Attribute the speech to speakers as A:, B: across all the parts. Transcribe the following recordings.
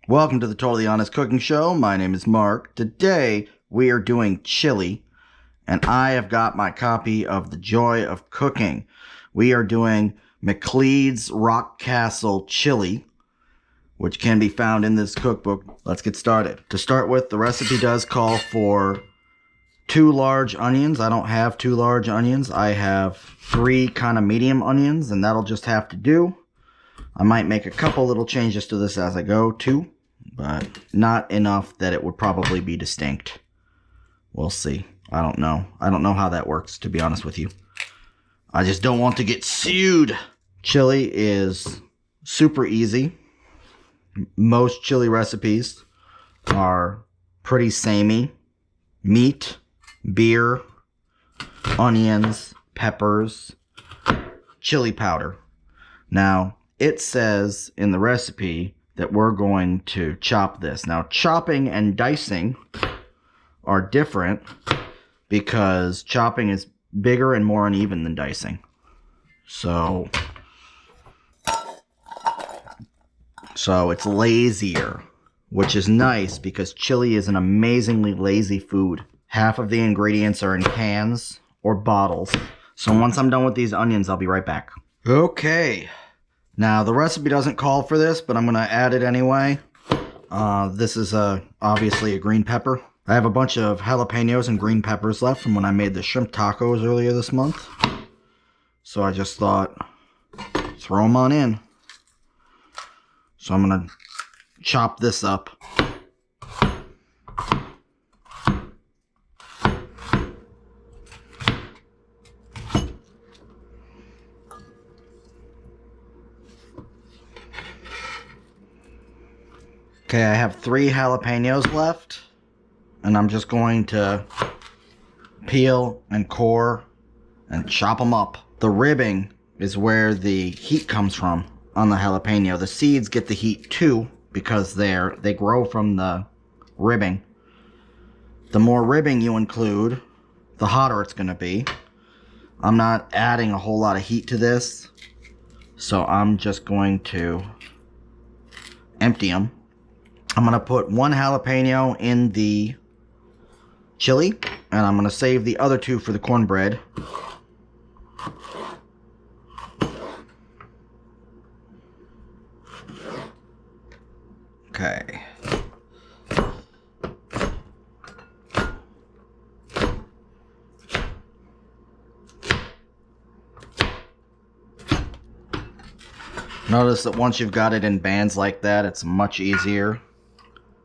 A: Welcome to the Totally Honest Cooking Show. My name is Mark. Today we are doing chili, and I have got my copy of The Joy of Cooking. We are doing MacLeid's Rockcastle chili, which can be found in this cookbook. Let's get started. To start with, the recipe does call for 2 large onions. I don't have 2 large onions. I have 3 kind of medium onions, and that'll just have to do. I might make a couple little changes to this as I go too, but not enough that it would probably be distinct. We'll see. I don't know. I don't know how that works, to be honest with you. I just don't want to get sued. Chili is super easy. Most chili recipes are pretty samey. Meat, beer, onions, peppers, chili powder. Now, it says in the recipe that we're going to chop this. Now, chopping and dicing are different because chopping is bigger and more uneven than dicing. So it's lazier, which is nice because chili is an amazingly lazy food. Half of the ingredients are in cans or bottles. So once I'm done with these onions, I'll be right back. Okay. Now, the recipe doesn't call for this, but I'm going to add it anyway. This is obviously a green pepper. I have a bunch of jalapenos and green peppers left from when I made the shrimp tacos earlier this month. So I just thought, throw them on in. So I'm going to chop this up. Okay, I have 3 jalapenos left, and I'm just going to peel and core and chop them up. The ribbing is where the heat comes from on the jalapeno. The seeds get the heat too because they grow from the ribbing. The more ribbing you include, the hotter it's going to be. I'm not adding a whole lot of heat to this, so I'm just going to empty them. I'm going to put 1 jalapeno in the chili, and I'm going to save the other 2 for the cornbread. Okay. Notice that once you've got it in bands like that, it's much easier.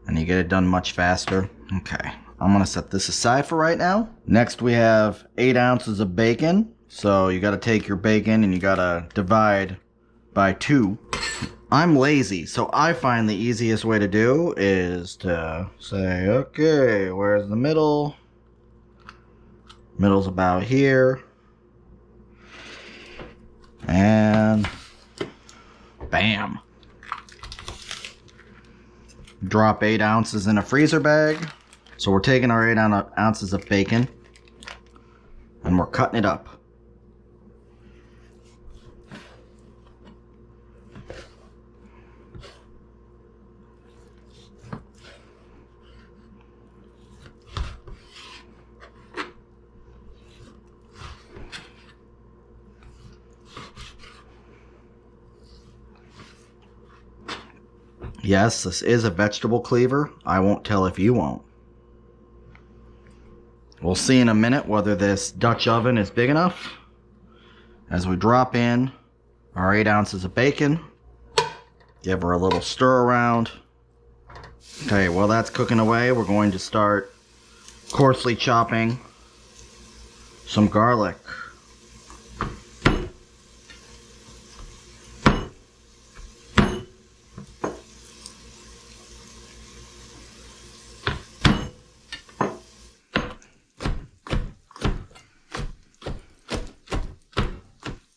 A: And you get it done much faster. Okay, I'm going to set this aside for right now. Next we have 8 ounces of bacon. So you got to take your bacon and you got to divide by 2. I'm lazy, so I find the easiest way to do is to say, okay, where's the middle? Middle's about here. And bam. Drop 8 ounces in a freezer bag. So we're taking our 8 ounces of bacon and we're cutting it up. Yes, this is a vegetable cleaver. I won't tell if you won't. We'll see in a minute whether this Dutch oven is big enough. As we drop in our 8 ounces of bacon, give her a little stir around. Okay, while that's cooking away, we're going to start coarsely chopping some garlic.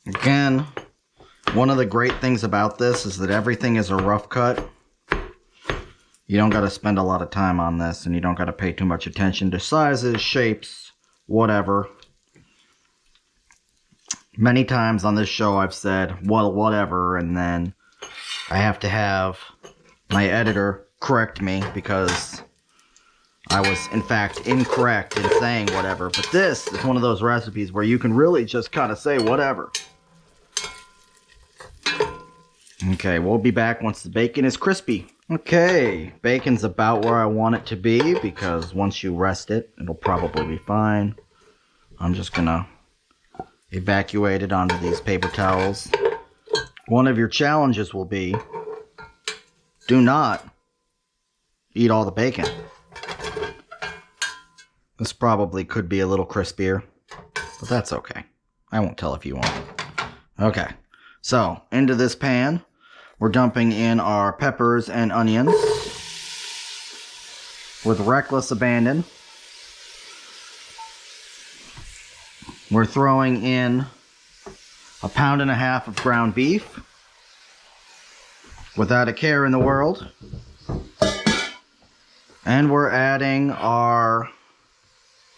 A: Again, one of the great things about this is that everything is a rough cut. You don't got to spend a lot of time on this, and you don't got to pay too much attention to sizes, shapes, whatever. Many times on this show I've said, well, whatever, and then I have to have my editor correct me because I was, in fact, incorrect in saying whatever. But this is one of those recipes where you can really just kind of say whatever. Okay, we'll be back once the bacon is crispy. Okay, bacon's about where I want it to be because once you rest it, it'll probably be fine. I'm just gonna evacuate it onto these paper towels. One of your challenges will be, do not eat all the bacon. This probably could be a little crispier, but that's okay. I won't tell if you want. Okay, so into this pan, we're dumping in our peppers and onions with reckless abandon. We're throwing in 1.5 pounds of ground beef without a care in the world. And we're adding our, I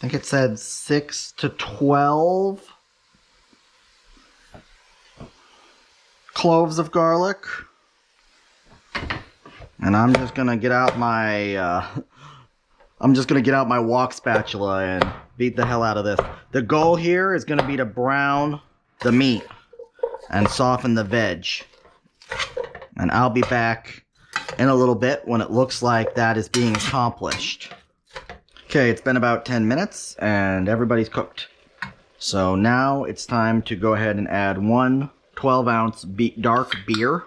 A: think it said 6 to 12 cloves of garlic. And I'm just gonna get out my wok spatula and beat the hell out of this. The goal here is gonna be to brown the meat and soften the veg. And I'll be back in a little bit when it looks like that is being accomplished. Okay, it's been about 10 minutes and everybody's cooked. So now it's time to go ahead and add 1 12-ounce dark beer.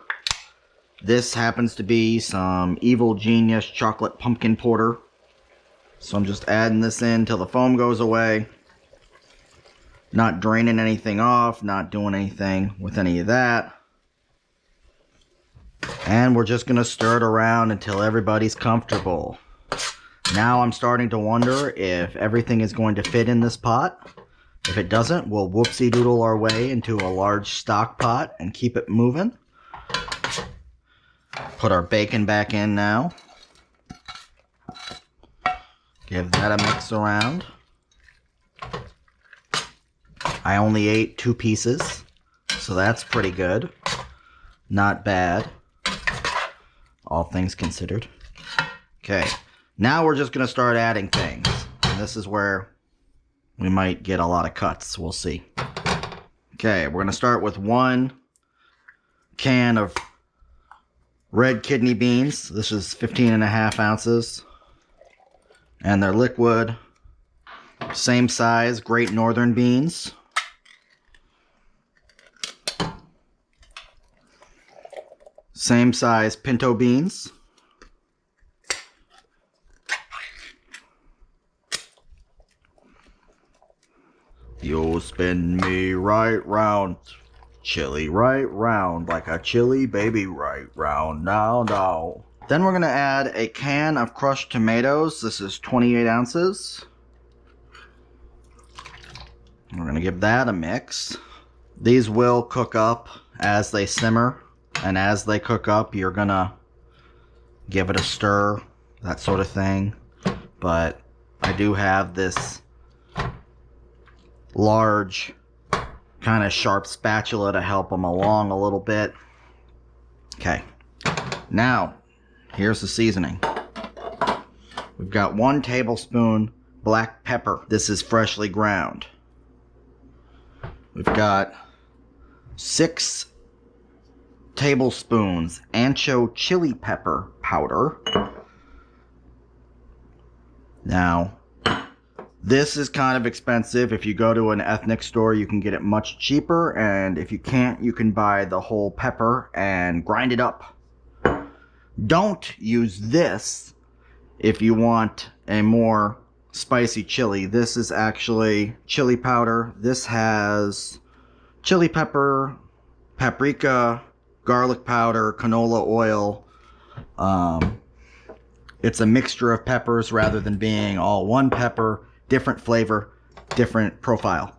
A: This happens to be some Evil Genius chocolate pumpkin porter. So I'm just adding this in till the foam goes away. Not draining anything off, not doing anything with any of that. And we're just gonna stir it around until everybody's comfortable. Now I'm starting to wonder if everything is going to fit in this pot. If it doesn't, we'll whoopsie doodle our way into a large stock pot and keep it moving. Put our bacon back in now. Give that a mix around. I only ate 2 pieces, so that's pretty good. Not bad, all things considered. Okay, now we're just going to start adding things. And this is where we might get a lot of cuts. We'll see. Okay, we're going to start with 1 can of red kidney beans. This is 15.5 ounces. And they're liquid. Same size, Great Northern beans. Same size pinto beans. You'll spin me right round, chili right round, like a chili baby right round, now. Then we're going to add a can of crushed tomatoes. This is 28 ounces. We're going to give that a mix. These will cook up as they simmer. And as they cook up, you're going to give it a stir, that sort of thing. But I do have this large, kind of sharp spatula to help them along a little bit. Okay. Now, here's the seasoning. We've got 1 tablespoon black pepper. This is freshly ground. We've got 6 tablespoons ancho chili pepper powder. Now, this is kind of expensive. If you go to an ethnic store, you can get it much cheaper. And if you can't, you can buy the whole pepper and grind it up. Don't use this if you want a more spicy chili. This is actually chili powder. This has chili pepper, paprika, garlic powder, canola oil. It's a mixture of peppers rather than being all one pepper. Different flavor, different profile.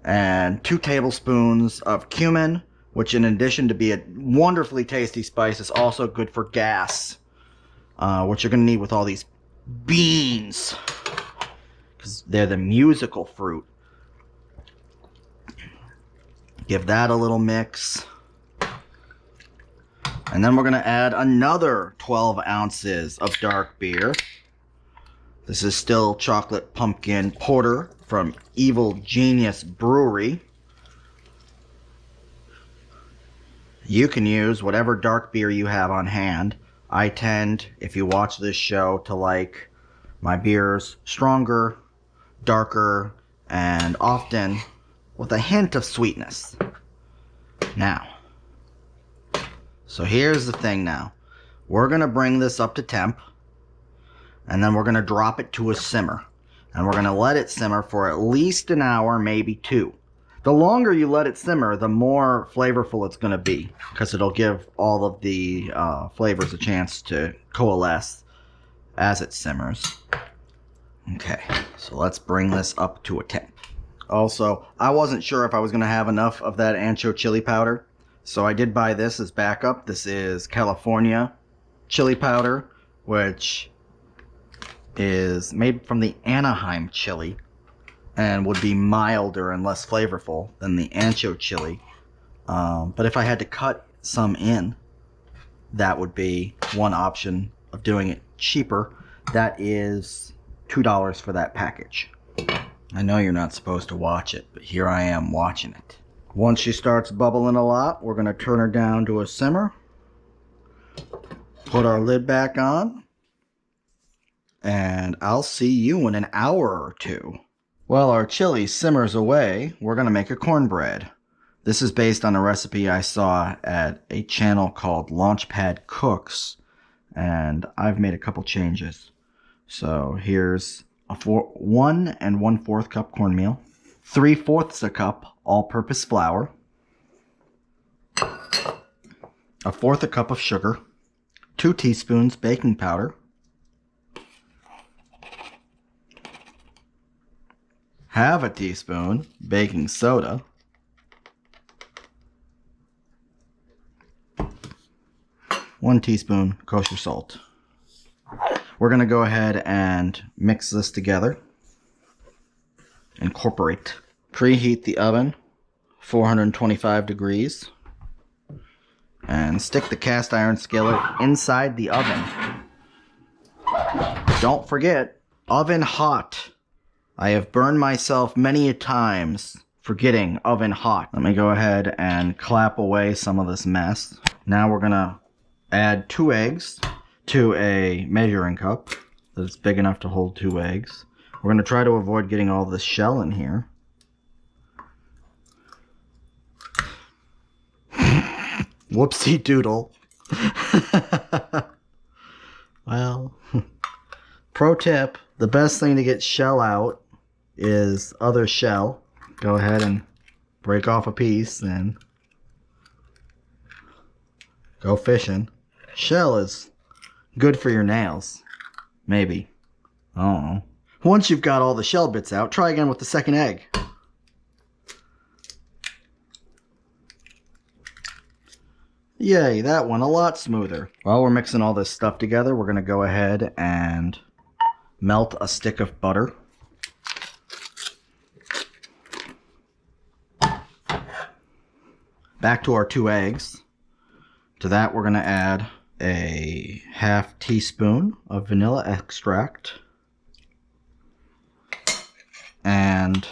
A: And 2 tablespoons of cumin, which in addition to be a wonderfully tasty spice is also good for gas, which you're going to need with all these beans because they're the musical fruit. Give that a little mix. And then we're going to add another 12 ounces of dark beer. This is still chocolate pumpkin porter from Evil Genius Brewery. You can use whatever dark beer you have on hand. I tend, if you watch this show, to like my beers stronger, darker, and often with a hint of sweetness. Now, so here's the thing now. We're going to bring this up to temp, and then we're going to drop it to a simmer. And we're going to let it simmer for at least an hour, maybe 2. The longer you let it simmer, the more flavorful it's going to be, because it'll give all of the flavors a chance to coalesce as it simmers. Okay, so let's bring this up to a temp. Also, I wasn't sure if I was going to have enough of that ancho chili powder, so I did buy this as backup. This is California chili powder, which is made from the Anaheim chili and would be milder and less flavorful than the ancho chili. But if I had to cut some in, that would be one option of doing it cheaper. That is $2 for that package. I know you're not supposed to watch it, but here I am watching it. Once she starts bubbling a lot, we're going to turn her down to a simmer. Put our lid back on. And I'll see you in an hour or 2. While our chili simmers away, we're going to make a cornbread. This is based on a recipe I saw at a channel called Launchpad Cooks, and I've made a couple changes. So here's a 1 1/4 cup cornmeal, 3/4 a cup all-purpose flour, 1/4 a cup of sugar, 2 teaspoons baking powder, half a teaspoon baking soda, 1 teaspoon kosher salt. We're going to go ahead and mix this together. Incorporate. Preheat the oven, 425 degrees. And stick the cast iron skillet inside the oven. Don't forget, oven hot. I have burned myself many a times forgetting oven hot. Let me go ahead and clap away some of this mess. Now we're going to add 2 eggs to a measuring cup that's big enough to hold 2 eggs. We're going to try to avoid getting all this shell in here. Whoopsie doodle. Well, pro tip, the best thing to get shell out is other shell. Go ahead and break off a piece and go fishing. Shell is good for your nails. Maybe. I don't know. Once you've got all the shell bits out, try again with the second egg. Yay, that went a lot smoother. While we're mixing all this stuff together, we're going to go ahead and melt a stick of butter. Back to our 2 eggs. To that, we're going to add a half teaspoon of vanilla extract and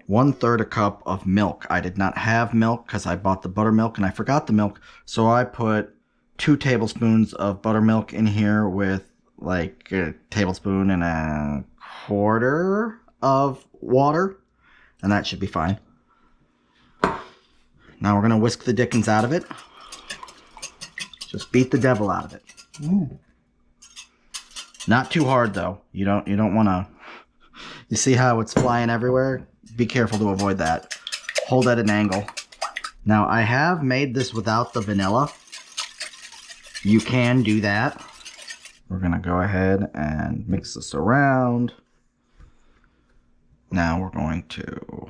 A: 1/3 a cup of milk. I did not have milk because I bought the buttermilk and I forgot the milk, so I put 2 tablespoons of buttermilk in here with like a tablespoon and a quarter of water, and that should be fine. Now we're going to whisk the dickens out of it. Just beat the devil out of it. Ooh. Not too hard though. You don't want to. You see how it's flying everywhere? Be careful to avoid that. Hold at an angle. Now I have made this without the vanilla. You can do that. We're going to go ahead and mix this around. Now we're going to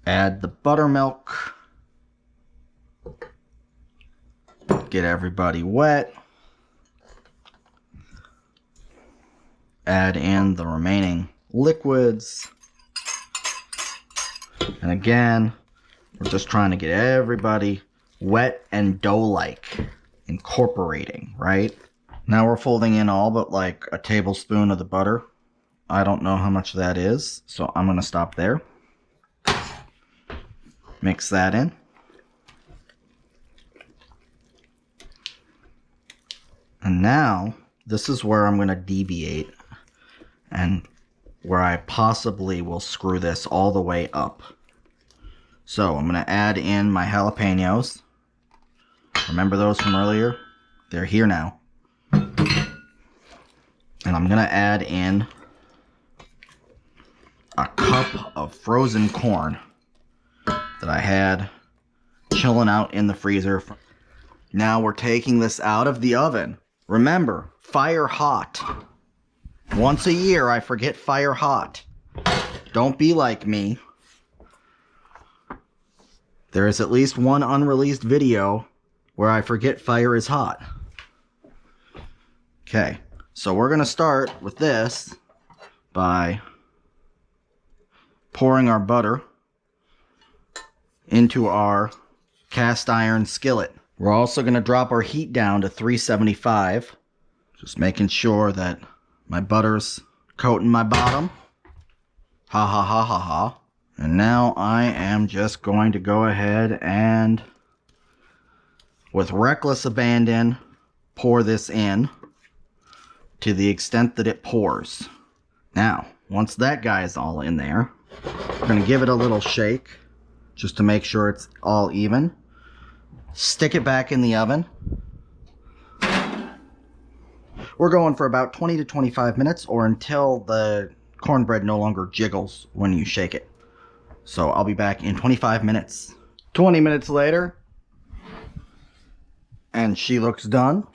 A: add the buttermilk. Get everybody wet. Add in the remaining liquids. And again, We're just trying to get everybody wet and dough-like, incorporating, right? Now we're folding in all but like a tablespoon of the butter. I don't know how much that is, so I'm going to stop there. Mix that in. And now, this is where I'm going to deviate and where I possibly will screw this all the way up. So I'm going to add in my jalapenos. Remember those from earlier? They're here now. And I'm going to add in a cup of frozen corn that I had chilling out in the freezer. Now we're taking this out of the oven. Remember, fire hot. Once a year I forget fire hot. Don't be like me. There is at least one unreleased video where I forget fire is hot. Okay, so we're going to start with this by pouring our butter into our cast iron skillet. We're also going to drop our heat down to 375. Just making sure that my butter's coating my bottom. Ha ha ha ha ha. And now I am just going to go ahead and, with reckless abandon, pour this in to the extent that it pours. Now, once that guy is all in there, we're going to give it a little shake just to make sure it's all even. Stick it back in the oven. We're going for about 20 to 25 minutes or until the cornbread no longer jiggles when you shake it. So I'll be back in 25 minutes. 20 minutes later, and she looks done.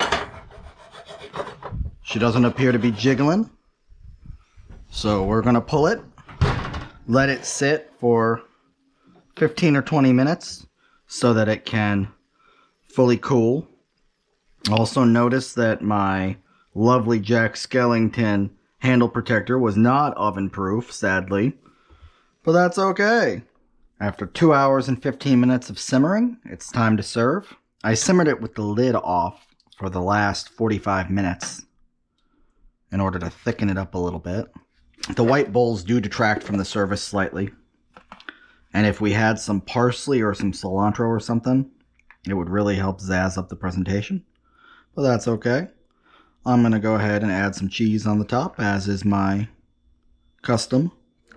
A: She doesn't appear to be jiggling. So we're going to pull it, let it sit for 15 or 20 minutes so that it can fully cool. Also notice that my lovely Jack Skellington handle protector was not oven proof, sadly. But that's okay. After 2 hours and 15 minutes of simmering, it's time to serve. I simmered it with the lid off for the last 45 minutes in order to thicken it up a little bit. The white bowls do detract from the service slightly. And if we had some parsley or some cilantro or something, it would really help zazz up the presentation. But that's okay. I'm going to go ahead and add some cheese on the top, as is my custom.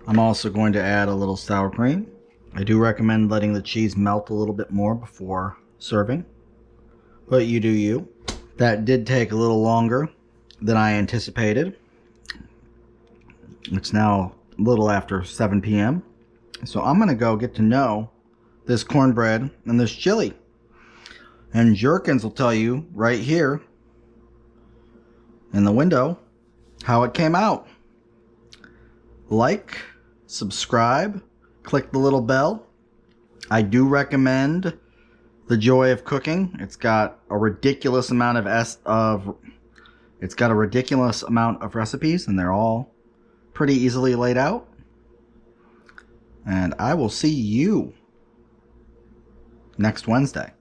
A: I'm also going to add a little sour cream. I do recommend letting the cheese melt a little bit more before serving, but you do you. That did take a little longer than I anticipated. It's now a little after 7 p.m. So I'm going to go get to know this cornbread and this chili. And Jerkins will tell you right here in the window how it came out. Like, subscribe, click the little bell. I do recommend The Joy of Cooking. It's got a ridiculous amount of recipes, and they're all pretty easily laid out. And I will see you next Wednesday.